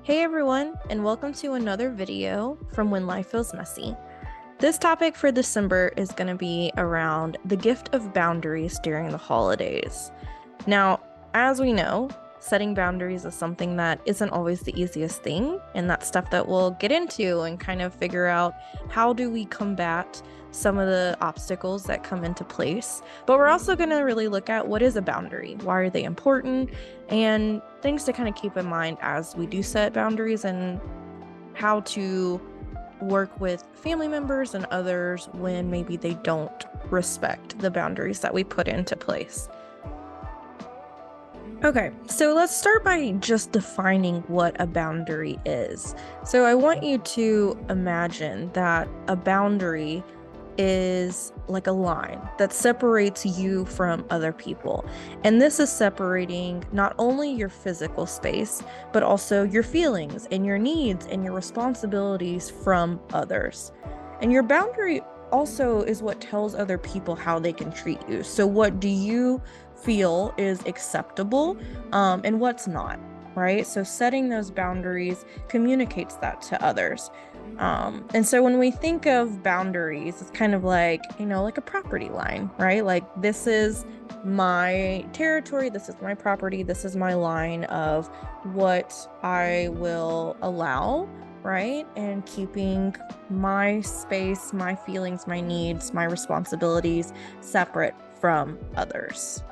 Hey everyone, and welcome to another video from When Life Feels Messy. This topic for December is going to be around the gift of boundaries during the holidays. Now, as we know, setting boundaries is something that isn't always the easiest thing, and that's stuff that we'll get into and kind of figure out how do we combat some of the obstacles that come into place. But we're also going to really look at what is a boundary, why are they important, and things to kind of keep in mind as we do set boundaries and how to work with family members and others when maybe they don't respect the boundaries that we put into place. Okay, so let's start by just defining what a boundary is. So I want you to imagine that a boundary is like a line that separates you from other people. And this is separating not only your physical space, but also your feelings and your needs and your responsibilities from others. And your boundary also is what tells other people how they can treat you. So what do you feel is acceptable, and what's not, right? So setting those boundaries communicates that to others. And so when we think of boundaries, it's kind of like, like a property line, right? Like this is my territory, this is my property, this is my line of what I will allow, right? And keeping my space, my feelings, my needs, my responsibilities separate from others.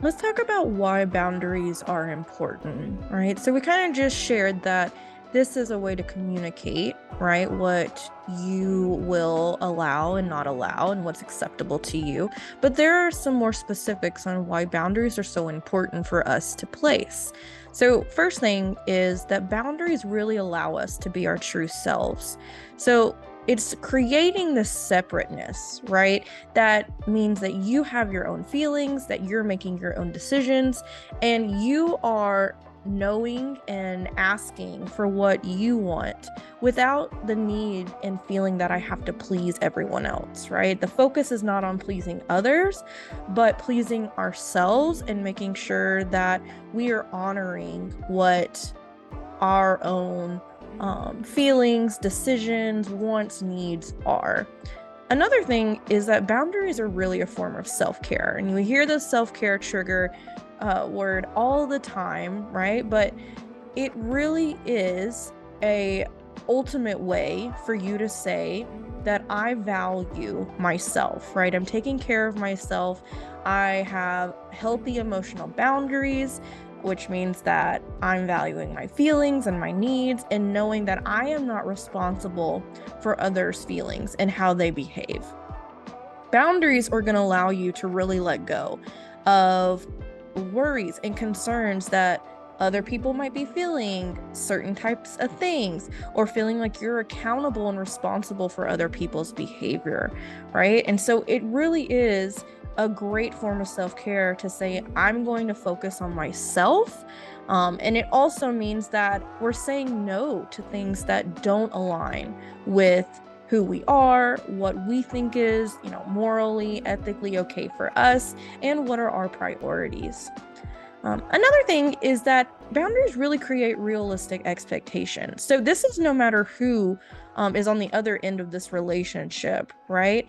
Let's talk about why boundaries are important, right? So we kind of just shared that this is a way to communicate, right? What you will allow and not allow and what's acceptable to you. But there are some more specifics on why boundaries are so important for us to place. So first thing is that boundaries really allow us to be our true selves. So it's creating this separateness, right? That means that you have your own feelings, that you're making your own decisions, and you are knowing and asking for what you want without the need and feeling that I have to please everyone else, right? The focus is not on pleasing others, but pleasing ourselves and making sure that we are honoring what our own feelings, decisions, wants, needs are. Another thing is that boundaries are really a form of self-care. And we hear the self-care trigger word all the time, right? But it really is a ultimate way for you to say that I value myself, right? I'm taking care of myself. I have healthy emotional boundaries, which means that I'm valuing my feelings and my needs and knowing that I am not responsible for others' feelings and how they behave. Boundaries are going to allow you to really let go of worries and concerns that other people might be feeling certain types of things or feeling like you're accountable and responsible for other people's behavior, right? And so it really is a great form of self-care to say, I'm going to focus on myself. And it also means that we're saying no to things that don't align with who we are, what we think is, morally, ethically okay for us, and what are our priorities. Another thing is that boundaries really create realistic expectations. So this is no matter who is on the other end of this relationship, right?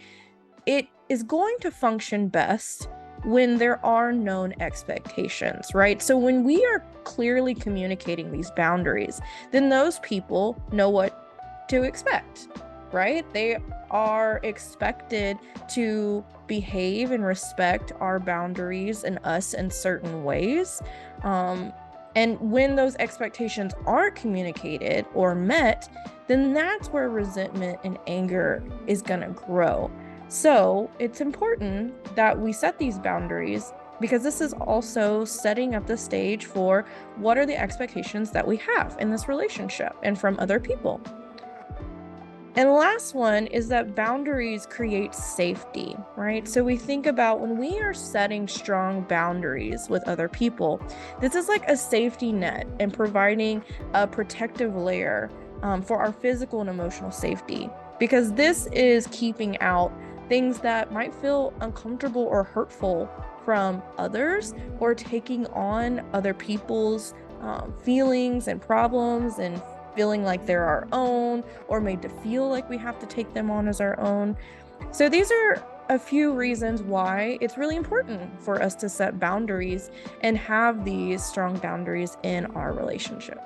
It is going to function best when there are known expectations, right? So when we are clearly communicating these boundaries, then those people know what to expect, right? They are expected to behave and respect our boundaries and us in certain ways. And when those expectations aren't communicated or met, then that's where resentment and anger is going to grow. So it's important that we set these boundaries because this is also setting up the stage for what are the expectations that we have in this relationship and from other people. And the last one is that boundaries create safety, right? So we think about when we are setting strong boundaries with other people, this is like a safety net and providing a protective layer for our physical and emotional safety, because this is keeping out things that might feel uncomfortable or hurtful from others or taking on other people's feelings and problems and feeling like they're our own, or made to feel like we have to take them on as our own. So these are a few reasons why it's really important for us to set boundaries and have these strong boundaries in our relationship.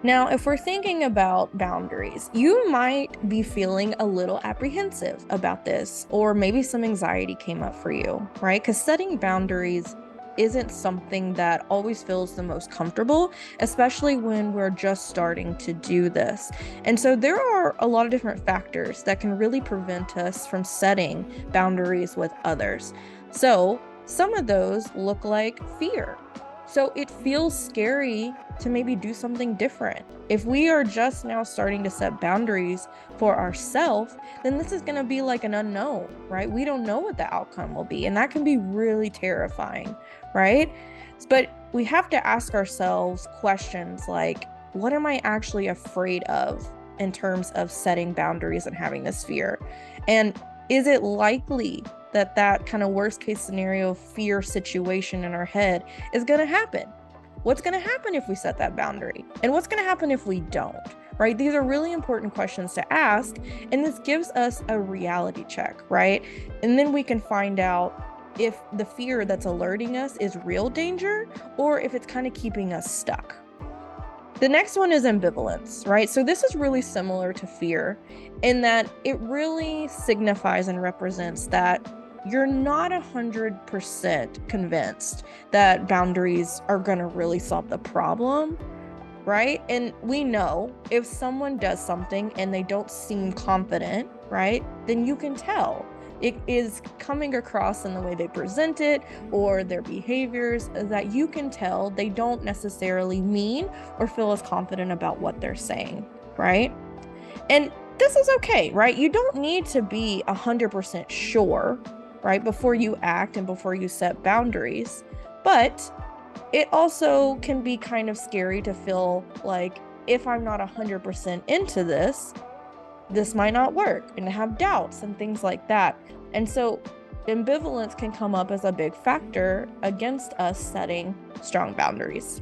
Now, if we're thinking about boundaries, you might be feeling a little apprehensive about this, or maybe some anxiety came up for you, right? Because setting boundaries isn't something that always feels the most comfortable, especially when we're just starting to do this. And so there are a lot of different factors that can really prevent us from setting boundaries with others. So some of those look like fear. So it feels scary to maybe do something different. If we are just now starting to set boundaries for ourselves, then this is going to be like an unknown, right? We don't know what the outcome will be, and that can be really terrifying, right? But we have to ask ourselves questions like, what am I actually afraid of in terms of setting boundaries and having this fear? And is it likely that that kind of worst case scenario fear situation in our head is going to happen? What's going to happen if we set that boundary? And what's going to happen if we don't? Right? These are really important questions to ask. And this gives us a reality check, right? And then we can find out if the fear that's alerting us is real danger or if it's kind of keeping us stuck. The next one is ambivalence, right? So this is really similar to fear in that it really signifies and represents that you're not 100% convinced that boundaries are going to really solve the problem, right? And we know if someone does something and they don't seem confident, right, then you can tell. It is coming across in the way they present it or their behaviors that you can tell they don't necessarily mean or feel as confident about what they're saying, right? And this is okay, right? You don't need to be 100% sure, right, before you act and before you set boundaries. But it also can be kind of scary to feel like if I'm not 100% into this, this might not work, and have doubts and things like that. And so ambivalence can come up as a big factor against us setting strong boundaries.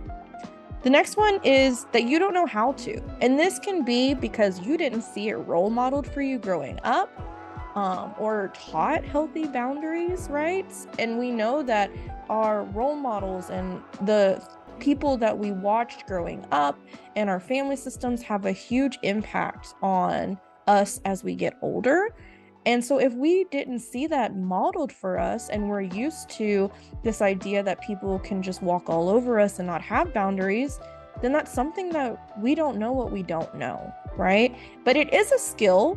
The next one is that you don't know how to. And this can be because you didn't see it role modeled for you growing up, or taught healthy boundaries, right? And we know that our role models and the people that we watched growing up and our family systems have a huge impact on us as we get older. And so if we didn't see that modeled for us and we're used to this idea that people can just walk all over us and not have boundaries, then that's something that we don't know what we don't know, right? But it is a skill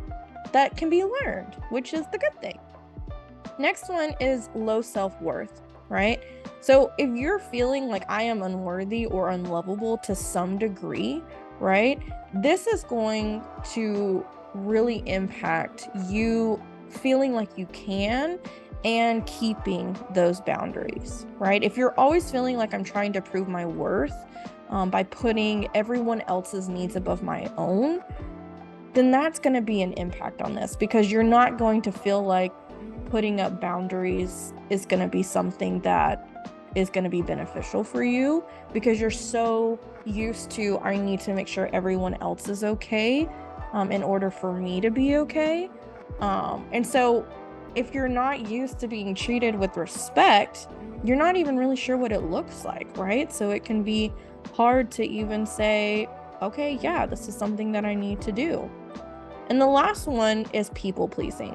that can be learned, which is the good thing. Next one is low self-worth, right? So if you're feeling like I am unworthy or unlovable to some degree, right, this is going to really impact you feeling like you can and keeping those boundaries, right? If you're always feeling like I'm trying to prove my worth by putting everyone else's needs above my own, then that's going to be an impact on this, because you're not going to feel like putting up boundaries is going to be something that is going to be beneficial for you, because you're so used to, I need to make sure everyone else is okay in order for me to be okay. And so if you're not used to being treated with respect, you're not even really sure what it looks like, right? So it can be hard to even say, okay, yeah, this is something that I need to do. And the last one is people pleasing,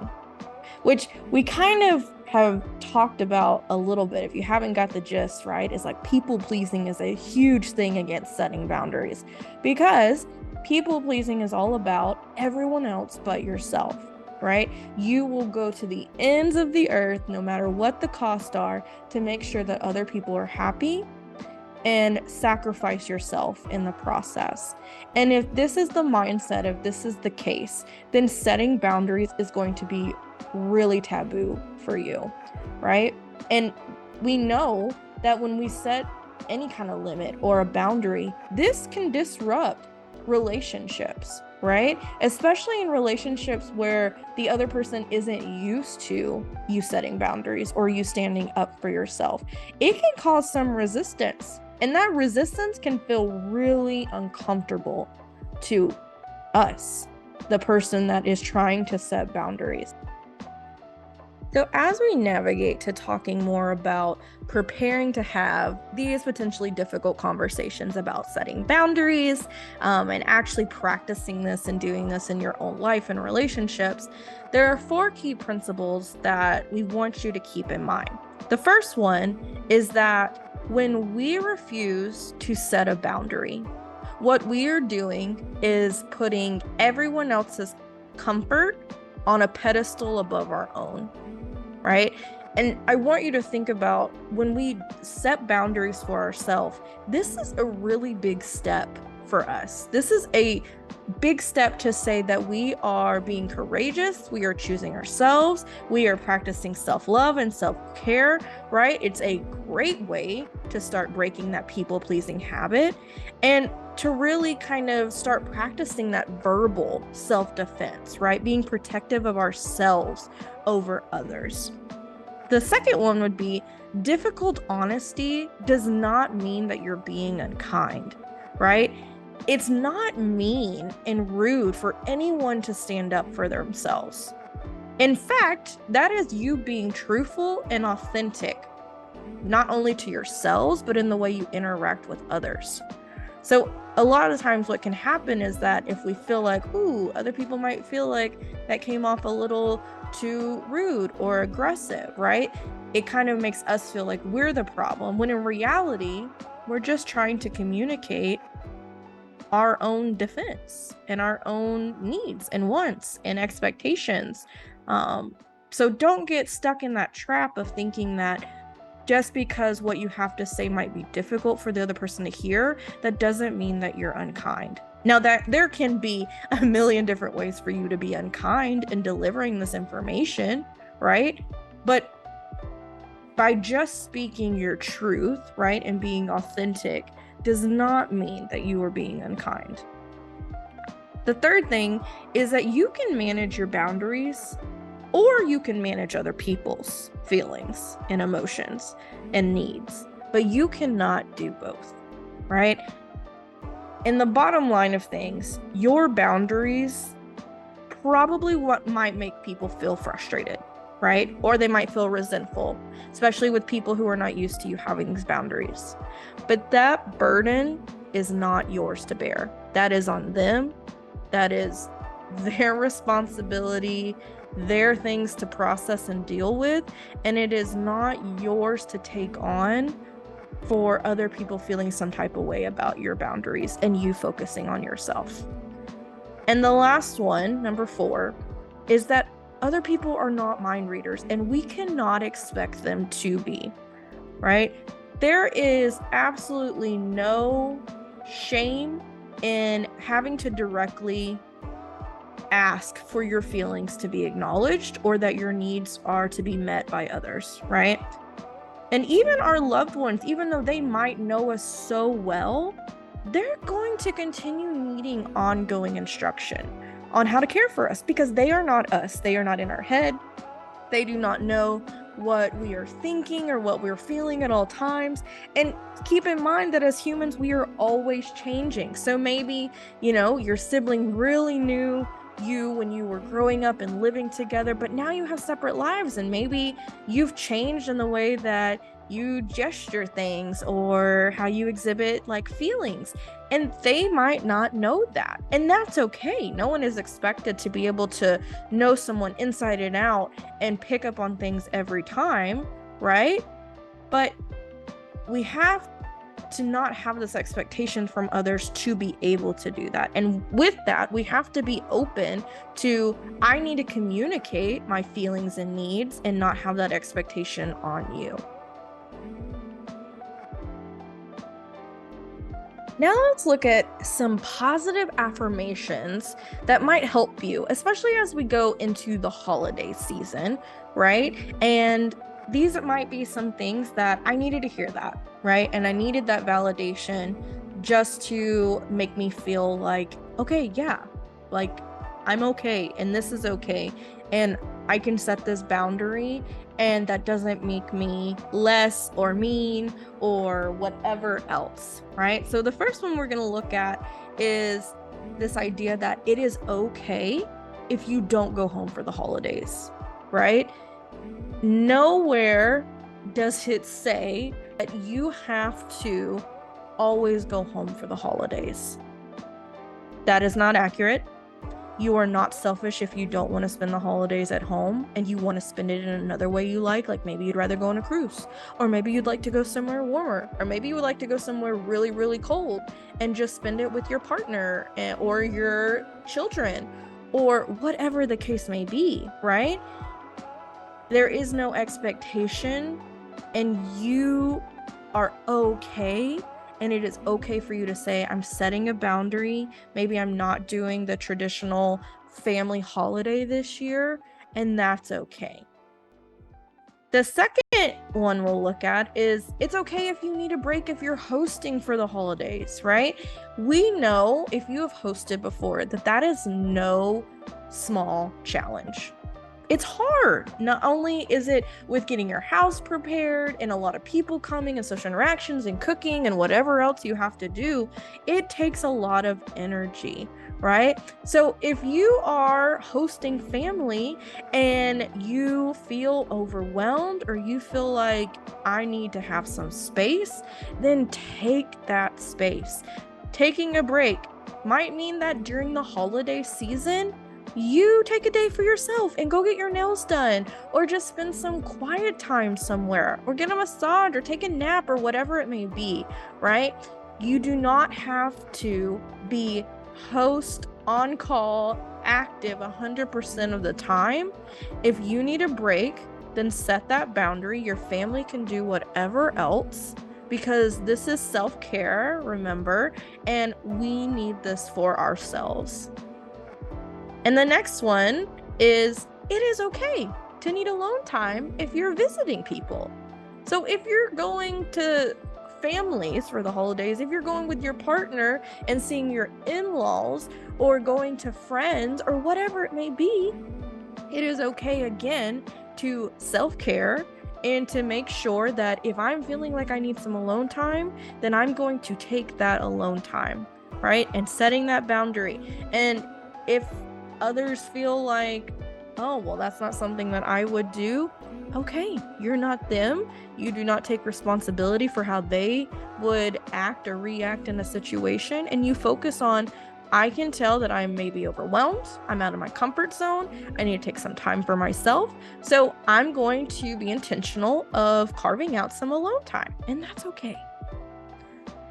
which we kind of have talked about a little bit. If you haven't got the gist, right, it's like people pleasing is a huge thing against setting boundaries, because people pleasing is all about everyone else but yourself, right? You will go to the ends of the earth, no matter what the costs are, to make sure that other people are happy and sacrifice yourself in the process. And if this is the mindset, if this is the case, then setting boundaries is going to be really taboo for you, right? And we know that when we set any kind of limit or a boundary, this can disrupt relationships, right? Especially in relationships where the other person isn't used to you setting boundaries or you standing up for yourself. It can cause some resistance, and that resistance can feel really uncomfortable to us, the person that is trying to set boundaries. So as we navigate to talking more about preparing to have these potentially difficult conversations about setting boundaries, and actually practicing this and doing this in your own life and relationships, there are 4 key principles that we want you to keep in mind. The first one is that when we refuse to set a boundary, what we are doing is putting everyone else's comfort on a pedestal above our own. Right? And I want you to think about when we set boundaries for ourselves, this is a really big step for us. This is a big step to say that we are being courageous, we are choosing ourselves, we are practicing self-love and self-care, right? It's a great way to start breaking that people-pleasing habit and to really kind of start practicing that verbal self-defense, right? Being protective of ourselves over others. The second one would be difficult honesty does not mean that you're being unkind, right? It's not mean and rude for anyone to stand up for themselves. In fact, that is you being truthful and authentic, not only to yourselves, but in the way you interact with others. So a lot of times what can happen is that if we feel like, ooh, other people might feel like that came off a little too rude or aggressive, right? It kind of makes us feel like we're the problem, when in reality, we're just trying to communicate our own defense and our own needs and wants and expectations. So don't get stuck in that trap of thinking that just because what you have to say might be difficult for the other person to hear, that doesn't mean that you're unkind. Now, that there can be a million different ways for you to be unkind in delivering this information, right? But by just speaking your truth, right, and being authentic does not mean that you are being unkind. The third thing is that you can manage your boundaries, or you can manage other people's feelings and emotions and needs, but you cannot do both, right? In the bottom line of things, your boundaries probably what might make people feel frustrated, right? Or they might feel resentful, especially with people who are not used to you having these boundaries. But that burden is not yours to bear. That is on them. That is their responsibility, their things to process and deal with, and it is not yours to take on for other people feeling some type of way about your boundaries and you focusing on yourself. And the last one, number 4, is that other people are not mind readers, and we cannot expect them to be, right? There is absolutely no shame in having to directly ask for your feelings to be acknowledged or that your needs are to be met by others, right? And even our loved ones, even though they might know us so well, they're going to continue needing ongoing instruction on how to care for us because they are not us. They are not in our head. They do not know what we are thinking or what we're feeling at all times. And keep in mind that as humans, we are always changing. So maybe, your sibling really knew you when you were growing up and living together, but now you have separate lives, and maybe you've changed in the way that you gesture things or how you exhibit feelings, and they might not know that, and that's okay. No one is expected to be able to know someone inside and out and pick up on things every time, right? But we have to not have this expectation from others to be able to do that. And with that, we have to be open to, I need to communicate my feelings and needs and not have that expectation on you. Now let's look at some positive affirmations that might help you, especially as we go into the holiday season, right? And these might be some things that I needed to hear that, right? And I needed that validation just to make me feel like, okay, yeah, Like, I'm okay, and this is okay, and I can set this boundary, and that doesn't make me less or mean or whatever else, right? So the first one we're going to look at is this idea that it is okay if you don't go home for the holidays, right? Nowhere does it say that you have to always go home for the holidays. That is not accurate. You are not selfish if you don't want to spend the holidays at home and you want to spend it in another way you like maybe you'd rather go on a cruise, or maybe you'd like to go somewhere warmer, or maybe you would like to go somewhere really, really cold and just spend it with your partner or your children, or whatever the case may be, right? There is no expectation, and you are okay. And it is okay for you to say, I'm setting a boundary. Maybe I'm not doing the traditional family holiday this year, and that's okay. The second one we'll look at is it's okay if you need a break if you're hosting for the holidays, right? We know if you have hosted before that is no small challenge. It's hard. Not only is it with getting your house prepared and a lot of people coming and social interactions and cooking and whatever else you have to do, it takes a lot of energy, right? So if you are hosting family and you feel overwhelmed, or you feel like I need to have some space, then take that space. Taking a break might mean that during the holiday season, you take a day for yourself and go get your nails done, or just spend some quiet time somewhere, or get a massage, or take a nap, or whatever it may be, right? You do not have to be host, on call, active 100% of the time. If you need a break, then set that boundary. Your family can do whatever else, because this is self-care, remember, and we need this for ourselves. And the next one is it is okay to need alone time if you're visiting people. So if you're going to families for the holidays, if you're going with your partner and seeing your in-laws, or going to friends, or whatever it may be, it is okay again to self-care and to make sure that if I'm feeling like I need some alone time, then I'm going to take that alone time, right? And setting that boundary. And if others feel like, oh, well, that's not something that I would do, okay, you're not them. You do not take responsibility for how they would act or react in a situation, and you focus on, I can tell that I'm maybe overwhelmed, I'm out of my comfort zone, I need to take some time for myself, so I'm going to be intentional of carving out some alone time, and that's okay.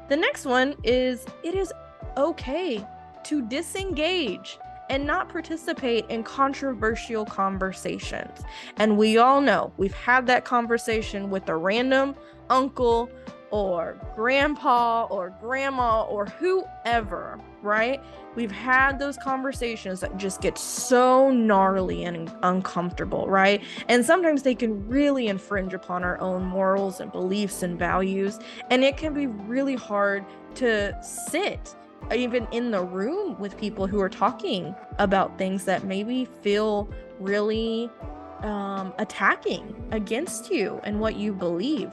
The next one is it is okay to disengage and not participate in controversial conversations. And we all know we've had that conversation with a random uncle or grandpa or grandma or whoever, right? We've had those conversations that just get so gnarly and uncomfortable, right? And sometimes they can really infringe upon our own morals and beliefs and values. And it can be really hard to sit even in the room with people who are talking about things that maybe feel really attacking against you and what you believe.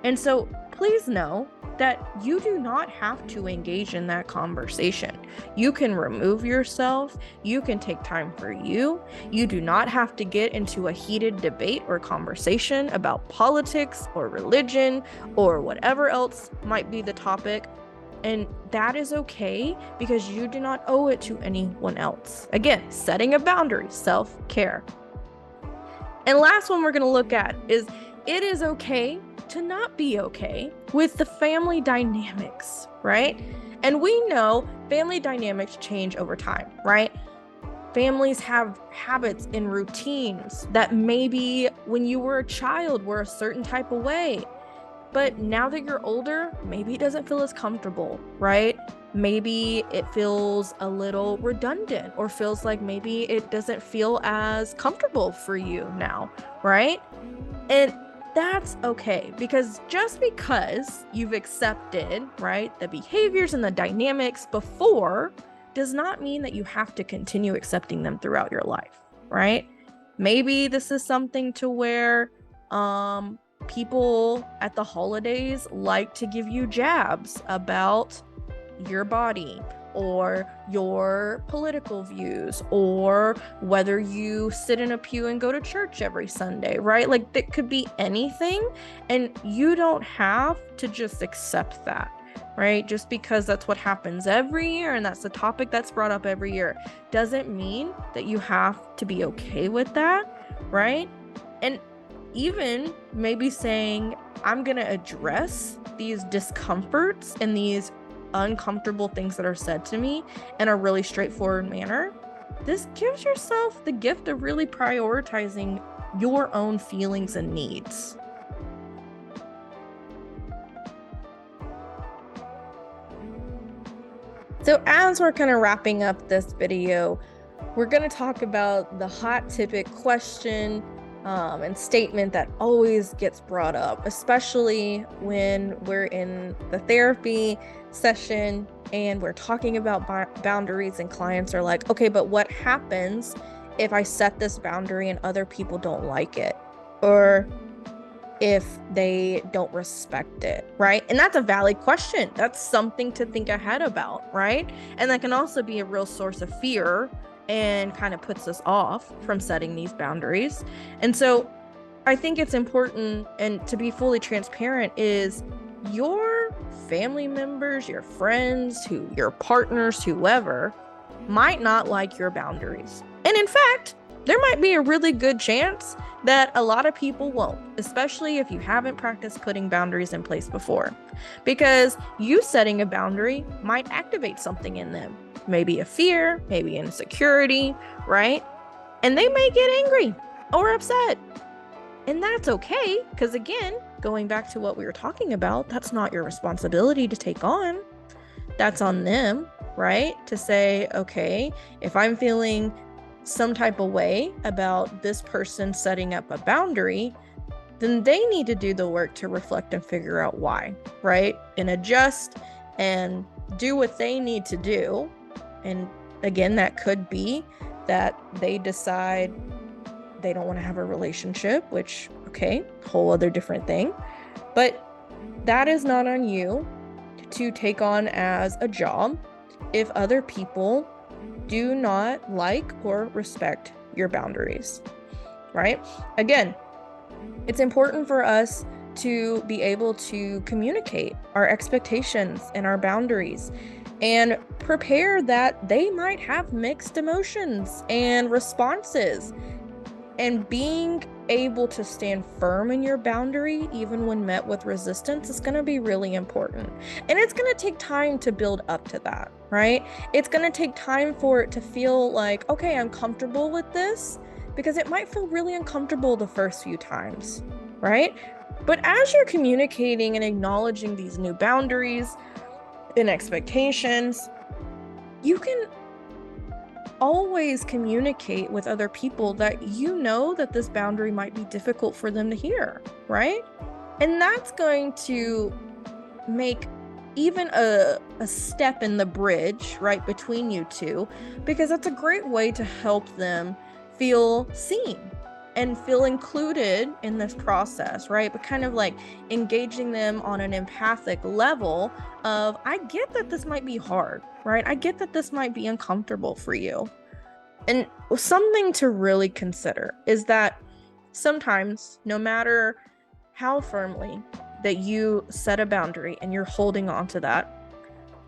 And so please know that you do not have to engage in that conversation. You can remove yourself. You can take time for you. You do not have to get into a heated debate or conversation about politics or religion or whatever else might be the topic. And that is okay, because you do not owe it to anyone else. Again, setting a boundary, self-care. And last one we're going to look at is it is okay to not be okay with the family dynamics, right? And we know family dynamics change over time, right? Families have habits and routines that maybe when you were a child were a certain type of way. But now that you're older, maybe it doesn't feel as comfortable, right? Maybe it feels a little redundant, or feels like maybe it doesn't feel as comfortable for you now, right? And that's okay, because just because you've accepted, right, the behaviors and the dynamics before does not mean that you have to continue accepting them throughout your life, right? Maybe this is something to where people at the holidays like to give you jabs about your body or your political views or whether you sit in a pew and go to church every Sunday, right? Like, that could be anything, and you don't have to just accept that, right? Just because that's what happens every year and that's the topic that's brought up every year doesn't mean that you have to be okay with that, right? And even maybe saying, I'm going to address these discomforts and these uncomfortable things that are said to me in a really straightforward manner. This gives yourself the gift of really prioritizing your own feelings and needs. So as we're kind of wrapping up this video, we're going to talk about the hot topic question and statement that always gets brought up, especially when we're in the therapy session and we're talking about boundaries and clients are like, okay, but what happens if I set this boundary and other people don't like it? Or if they don't respect it, right? And that's a valid question. That's something to think ahead about, right? And that can also be a real source of fear and kind of puts us off from setting these boundaries. And so I think it's important, and to be fully transparent, is your family members, your friends, your partners, whoever, might not like your boundaries. And in fact, there might be a really good chance that a lot of people won't, especially if you haven't practiced putting boundaries in place before, because you setting a boundary might activate something in them, maybe a fear, maybe insecurity, right? And they may get angry or upset. And that's okay, because again, going back to what we were talking about, that's not your responsibility to take on. That's on them, right? To say, okay, if I'm feeling some type of way about this person setting up a boundary, then they need to do the work to reflect and figure out why, right? And adjust and do what they need to do. And again, that could be that they decide they don't want to have a relationship, which, okay, whole other different thing. But that is not on you to take on as a job if other people do not like or respect your boundaries, right? Again, it's important for us to be able to communicate our expectations and our boundaries and prepare that they might have mixed emotions and responses. And being able to stand firm in your boundary, even when met with resistance, is going to be really important. And it's going to take time to build up to that, right? It's going to take time for it to feel like, okay, I'm comfortable with this, because it might feel really uncomfortable the first few times, right? But as you're communicating and acknowledging these new boundaries and expectations, you can always communicate with other people that you know that this boundary might be difficult for them to hear, right? And that's going to make even a step in the bridge, right, between you two, because that's a great way to help them feel seen and feel included in this process, right? But kind of like engaging them on an empathic level of, I get that this might be hard, right? I get that this might be uncomfortable for you. And something to really consider is that sometimes, no matter how firmly that you set a boundary and you're holding on to that,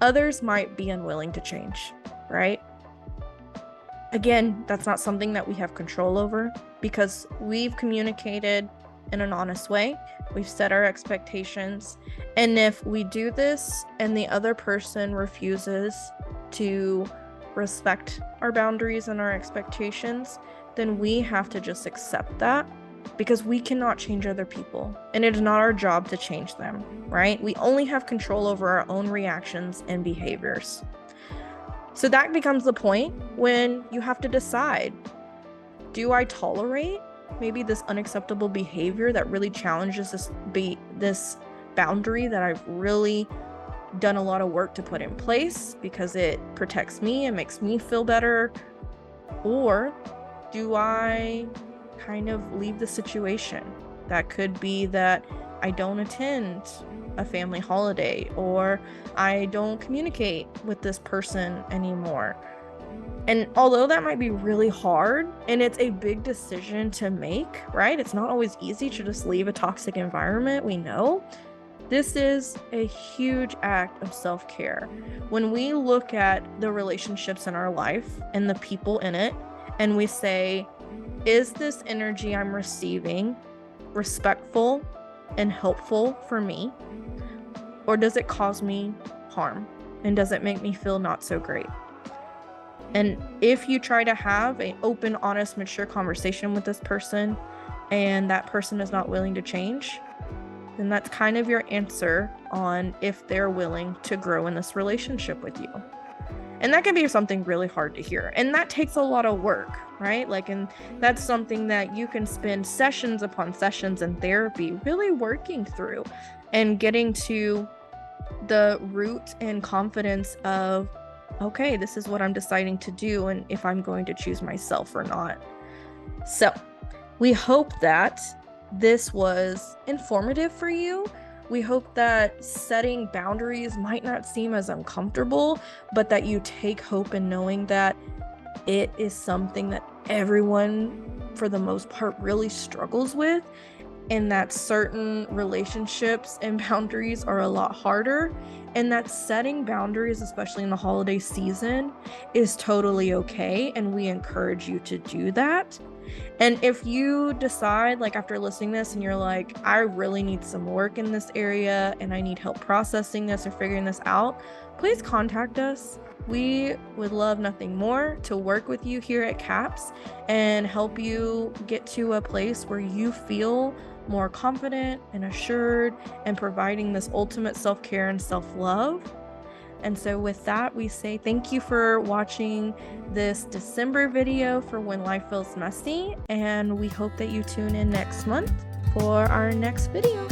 others might be unwilling to change, right? Again, that's not something that we have control over, because we've communicated in an honest way. We've set our expectations. And if we do this and the other person refuses to respect our boundaries and our expectations, then we have to just accept that, because we cannot change other people. And it is not our job to change them, right? We only have control over our own reactions and behaviors. So that becomes the point when you have to decide, do I tolerate maybe this unacceptable behavior that really challenges this boundary that I've really done a lot of work to put in place because it protects me and makes me feel better? Or do I kind of leave the situation? That could be that I don't attend a family holiday, or I don't communicate with this person anymore. And although that might be really hard and it's a big decision to make, right? It's not always easy to just leave a toxic environment, we know. This is a huge act of self-care. When we look at the relationships in our life and the people in it, and we say, is this energy I'm receiving respectful and helpful for me? Or does it cause me harm? And does it make me feel not so great? And if you try to have an open, honest, mature conversation with this person, and that person is not willing to change, then that's kind of your answer on if they're willing to grow in this relationship with you. And that can be something really hard to hear. And that takes a lot of work, right? And that's something that you can spend sessions upon sessions in therapy really working through and getting to the root and confidence of, okay, this is what I'm deciding to do, and if I'm going to choose myself or not. So we hope that this was informative for you. We hope that setting boundaries might not seem as uncomfortable, but that you take hope in knowing that it is something that everyone, for the most part, really struggles with, and that certain relationships and boundaries are a lot harder, and that setting boundaries, especially in the holiday season, is totally okay, and we encourage you to do that. And if you decide, after listening to this, and you're like, I really need some work in this area and I need help processing this or figuring this out, please contact us. We would love nothing more to work with you here at CAPS and help you get to a place where you feel more confident and assured and providing this ultimate self-care and self-love. And so with that, we say thank you for watching this December video for When Life Feels Messy, and we hope that you tune in next month for our next video.